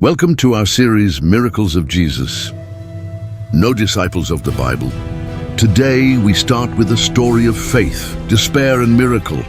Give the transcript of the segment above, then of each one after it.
Welcome to our series, Miracles of Jesus. No disciples of the Bible. Today we start with a story of faith, despair, and miracle.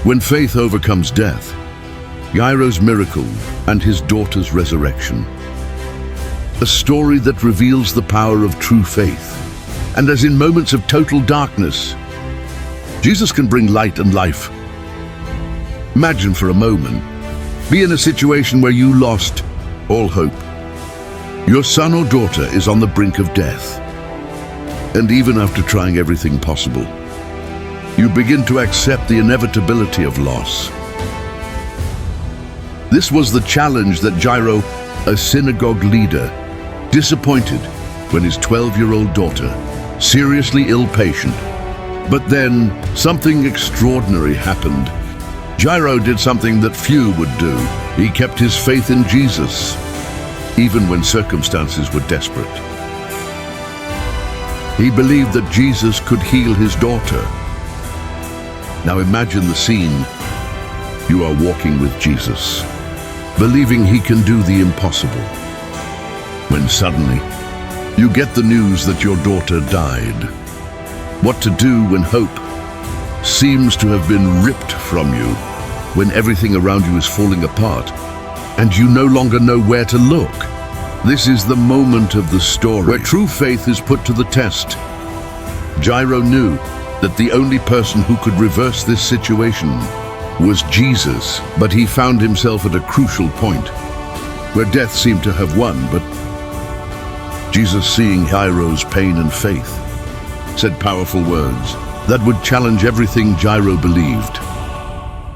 When faith overcomes death, Jairus' miracle and his daughter's resurrection. A story that reveals the power of true faith. And as in moments of total darkness, Jesus can bring light and life. Imagine for a moment, be in a situation where you lost all hope. Your son or daughter is on the brink of death. And even after trying everything possible, you begin to accept the inevitability of loss. This was the challenge that Jairus, a synagogue leader, disappointed when his 12-year-old daughter, seriously ill patient. But then something extraordinary happened. Jairus did something that few would do. He kept his faith in Jesus, even when circumstances were desperate. He believed that Jesus could heal his daughter. Now imagine the scene. You are walking with Jesus, believing he can do the impossible. When suddenly, you get the news that your daughter died. What to do when hope seems to have been ripped from you, when everything around you is falling apart, and you no longer know where to look. This is the moment of the story where true faith is put to the test. Jairus knew that the only person who could reverse this situation was Jesus, but he found himself at a crucial point, where death seemed to have won, but Jesus, seeing Jairus' pain and faith, said powerful words that would challenge everything Jairus believed.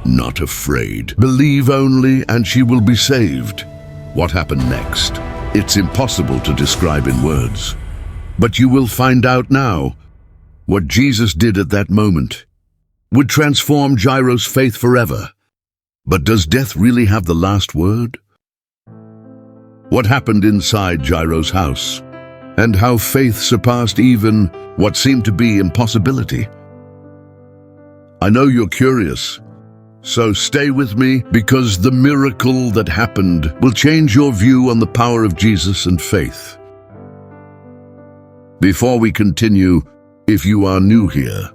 Not afraid. Believe only and she will be saved. What happened next? It's impossible to describe in words. But you will find out now. What Jesus did at that moment would transform Jairus' faith forever. But does death really have the last word? What happened inside Jairus' house, and how faith surpassed even what seemed to be impossibility? I know you're curious, so stay with me, because the miracle that happened will change your view on the power of Jesus and faith. Before we continue, if you are new here,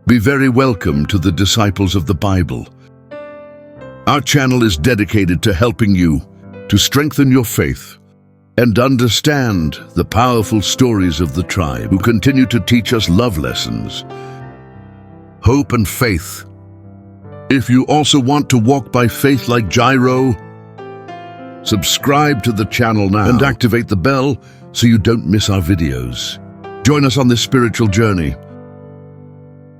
be very welcome to the Disciples of the Bible. Our channel is dedicated to helping you to strengthen your faith and understand the powerful stories of the tribe who continue to teach us love lessons, hope and faith. If you also want to walk by faith like Jairus, subscribe to the channel now and activate the bell so you don't miss our videos. Join us on this spiritual journey,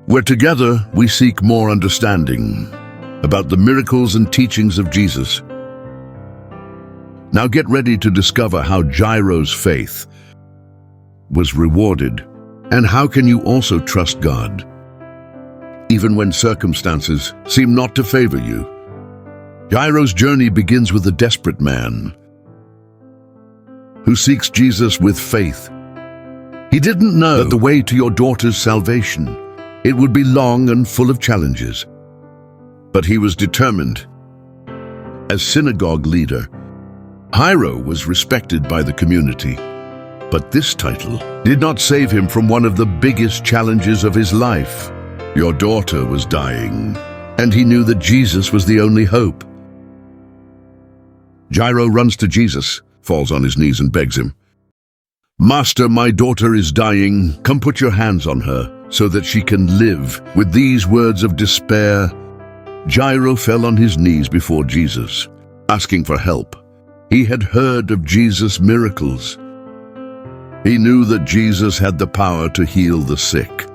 where together we seek more understanding about the miracles and teachings of Jesus. Now get ready to discover how Jairus' faith was rewarded, and how can you also trust God even when circumstances seem not to favor you. Jairus' journey begins with a desperate man who seeks Jesus with faith. He didn't know that the way to your daughter's salvation, it would be long and full of challenges. But he was determined. As synagogue leader, Jairus was respected by the community. But this title did not save him from one of the biggest challenges of his life. Your daughter was dying, and he knew that Jesus was the only hope. Jairus runs to Jesus, falls on his knees and begs him, "Master, my daughter is dying. Come put your hands on her so that she can live." With these words of despair, Jairus fell on his knees before Jesus, asking for help. He had heard of Jesus' miracles. He knew that Jesus had the power to heal the sick.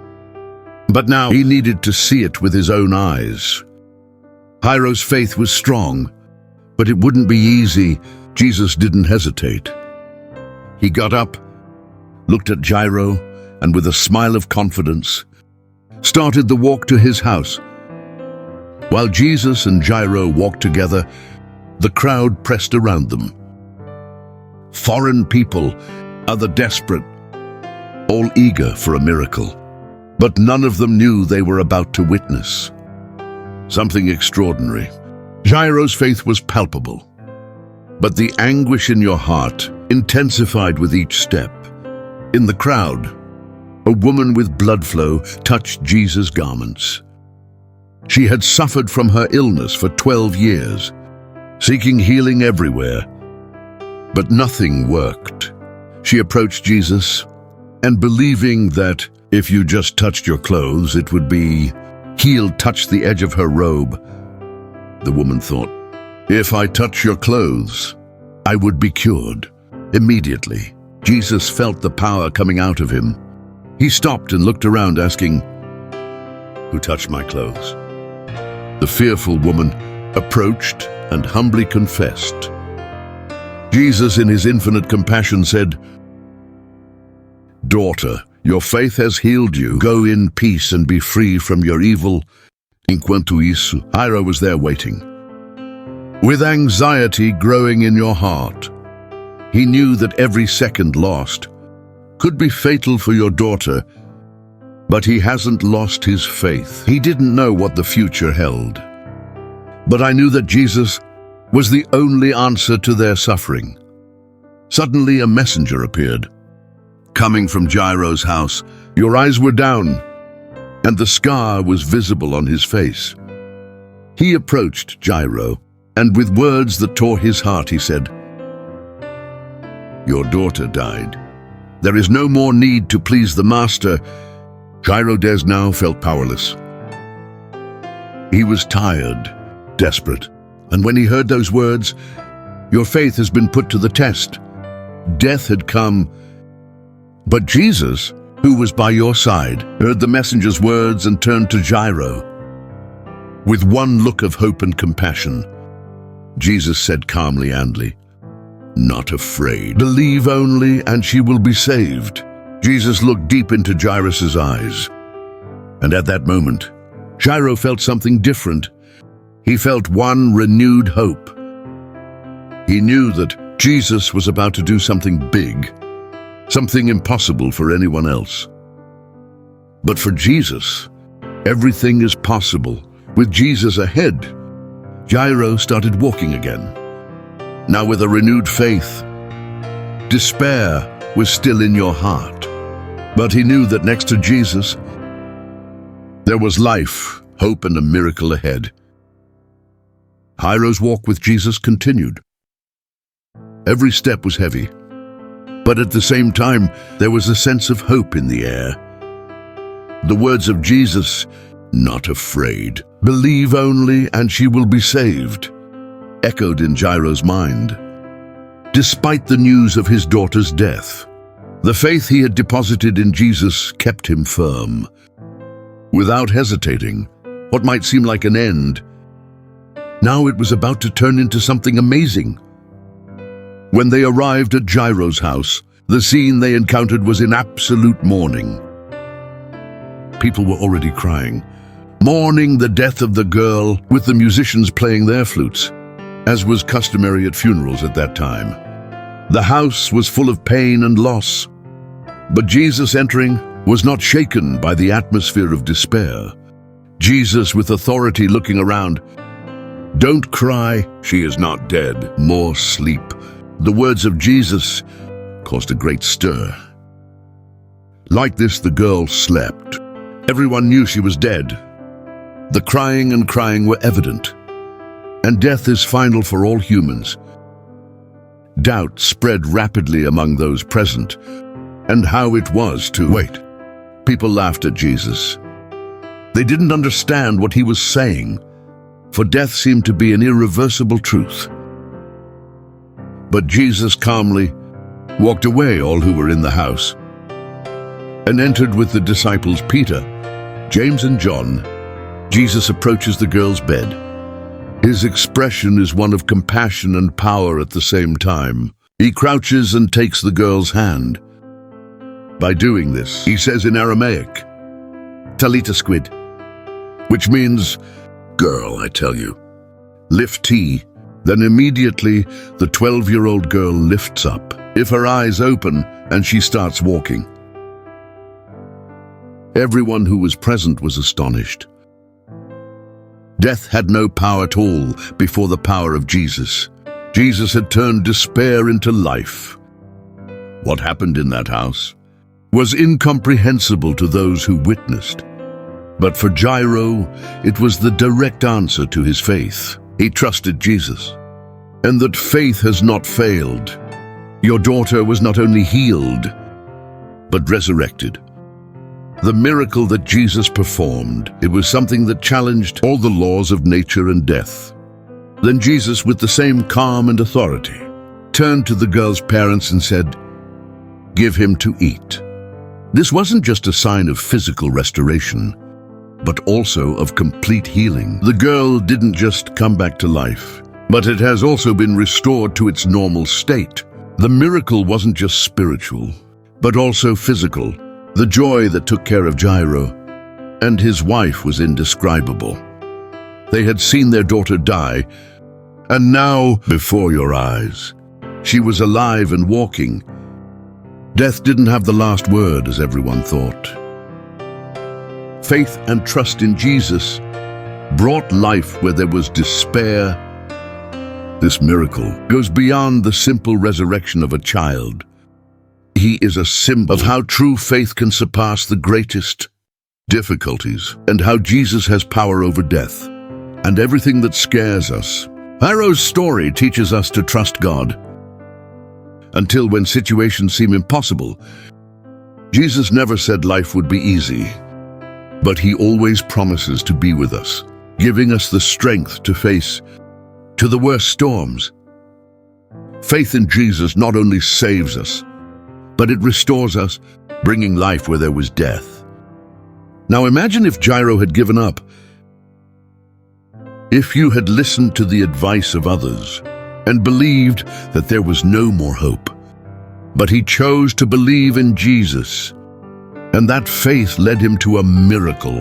But now he needed to see it with his own eyes. Jairus' faith was strong, but it wouldn't be easy. Jesus didn't hesitate. He got up, looked at Jairus, and with a smile of confidence, started the walk to his house. While Jesus and Jairus walked together, the crowd pressed around them. Foreign people, other desperate, all eager for a miracle. But none of them knew they were about to witness something extraordinary. Jairus' faith was palpable. but the anguish in your heart intensified with each step. In the crowd, a woman with blood flow touched Jesus' garments. She had suffered from her illness for 12 years, seeking healing everywhere, but nothing worked. She approached Jesus, and believing that if you just touched your clothes, it would be healed, touched the edge of her robe. The woman thought, if I touch your clothes, I would be cured. Immediately, Jesus felt the power coming out of him. He stopped and looked around, asking, who touched my clothes? The fearful woman approached and humbly confessed. Jesus, in his infinite compassion, said, daughter, your faith has healed you. Go in peace and be free from your evil. Enquanto isso, Jairus was there waiting. With anxiety growing in your heart, he knew that every second lost could be fatal for your daughter, but he hasn't lost his faith. He didn't know what the future held. But I knew that Jesus was the only answer to their suffering. Suddenly a messenger appeared. Coming from Jairus' house, your eyes were down, and the scar was visible on his face. He approached Jairus, and with words that tore his heart, he said, your daughter died. There is no more need to please the master. Jairus now felt powerless. He was tired, desperate, and when he heard those words, your faith has been put to the test. Death had come, but Jesus, who was by your side, heard the messenger's words and turned to Jairus. With one look of hope and compassion, Jesus said calmly and not afraid. Believe only and she will be saved. Jesus looked deep into Jairus' eyes. And at that moment, Jairus felt something different. He felt one renewed hope. He knew that Jesus was about to do something big, something impossible for anyone else. But for Jesus, everything is possible. With Jesus ahead, Jairus started walking again. Now with a renewed faith. Despair was still in your heart, but he knew that next to Jesus, there was life, hope, and a miracle ahead. Jairus' walk with Jesus continued. Every step was heavy, but at the same time, there was a sense of hope in the air. The words of Jesus, not afraid, believe only and she will be saved, echoed in Jairus' mind. Despite the news of his daughter's death, the faith he had deposited in Jesus kept him firm. Without hesitating, what might seem like an end, now it was about to turn into something amazing. When they arrived at Jairus' house, the scene they encountered was in absolute mourning. People were already crying, mourning the death of the girl, with the musicians playing their flutes, as was customary at funerals at that time. The house was full of pain and loss, but Jesus entering was not shaken by the atmosphere of despair. Jesus, with authority, looking around, don't cry, she is not dead, more sleep. The words of Jesus caused a great stir. Like this, the girl slept. Everyone knew she was dead. The crying and crying were evident, and death is final for all humans. Doubt spread rapidly among those present, and how it was to wait. People laughed at Jesus. They didn't understand what he was saying, for death seemed to be an irreversible truth. But Jesus calmly walked away all who were in the house, and entered with the disciples Peter, James, and John. Jesus approaches the girl's bed. His expression is one of compassion and power at the same time. He crouches and takes the girl's hand. By doing this, he says in Aramaic, Talita squid, which means, girl, I tell you, lift tea. Then immediately the 12-year-old girl lifts up, if her eyes open, and she starts walking. Everyone who was present was astonished. Death had no power at all before the power of Jesus. Jesus had turned despair into life. What happened in that house was incomprehensible to those who witnessed. But for Jairus, it was the direct answer to his faith. He trusted Jesus, and that faith has not failed. Your daughter was not only healed, but resurrected. The miracle that Jesus performed, it was something that challenged all the laws of nature and death. Then Jesus, with the same calm and authority, turned to the girl's parents and said, "Give him to eat." This wasn't just a sign of physical restoration, but also of complete healing. The girl didn't just come back to life, but it has also been restored to its normal state. The miracle wasn't just spiritual, but also physical. The joy that took care of Jairus and his wife was indescribable. They had seen their daughter die, and now, before your eyes, she was alive and walking. Death didn't have the last word, as everyone thought. Faith and trust in Jesus brought life where there was despair. This miracle goes beyond the simple resurrection of a child. He is a symbol of how true faith can surpass the greatest difficulties, and how Jesus has power over death and everything that scares us. Jairus' story teaches us to trust God until when situations seem impossible. Jesus never said life would be easy, but he always promises to be with us, giving us the strength to face the worst storms. Faith in Jesus not only saves us, but it restores us, bringing life where there was death. Now imagine if Jairus had given up. If you had listened to the advice of others and believed that there was no more hope. But he chose to believe in Jesus, and that faith led him to a miracle.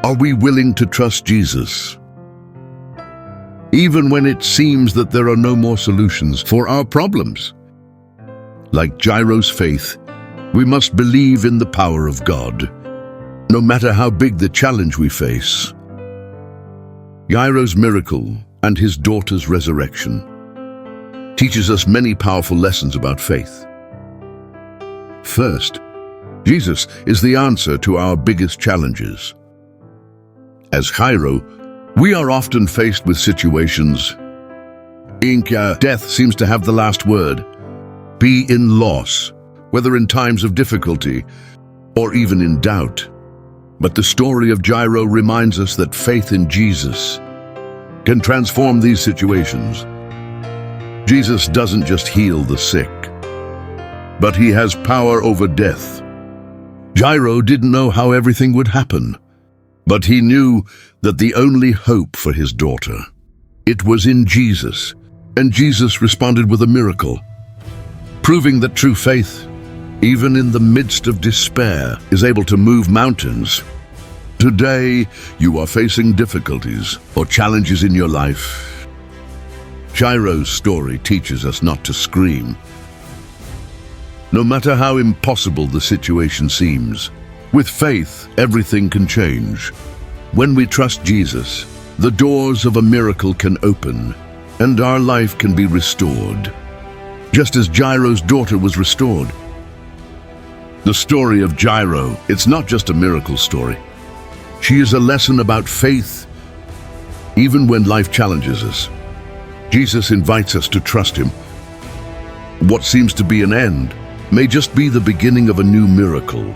Are we willing to trust Jesus, even when it seems that there are no more solutions for our problems? Like Jairus' faith, we must believe in the power of God, no matter how big the challenge we face. Jairus' miracle and his daughter's resurrection teaches us many powerful lessons about faith. First, Jesus is the answer to our biggest challenges. As Jairus, we are often faced with situations in which death seems to have the last word. Be in loss, whether in times of difficulty or even in doubt. But the story of Jairus reminds us that faith in Jesus can transform these situations. Jesus doesn't just heal the sick, but he has power over death. Jairus didn't know how everything would happen, but he knew that the only hope for his daughter, it was in Jesus, and Jesus responded with a miracle, proving that true faith, even in the midst of despair, is able to move mountains. Today, you are facing difficulties or challenges in your life. Jairus' story teaches us not to scream. No matter how impossible the situation seems, with faith, everything can change. When we trust Jesus, the doors of a miracle can open, and our life can be restored, just as Jairus' daughter was restored. The story of Jairus, it's not just a miracle story. She is a lesson about faith, even when life challenges us. Jesus invites us to trust him. What seems to be an end may just be the beginning of a new miracle.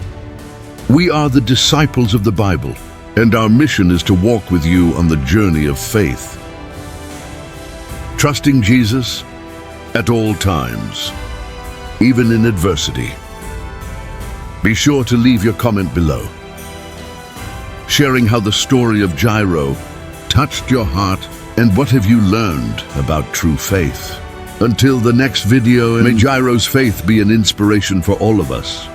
We are the disciples of the Bible, and our mission is to walk with you on the journey of faith, trusting Jesus at all times, even in adversity. Be sure to leave your comment below, sharing how the story of Jairus touched your heart and what have you learned about true faith. Until the next video, may Jairus' faith be an inspiration for all of us.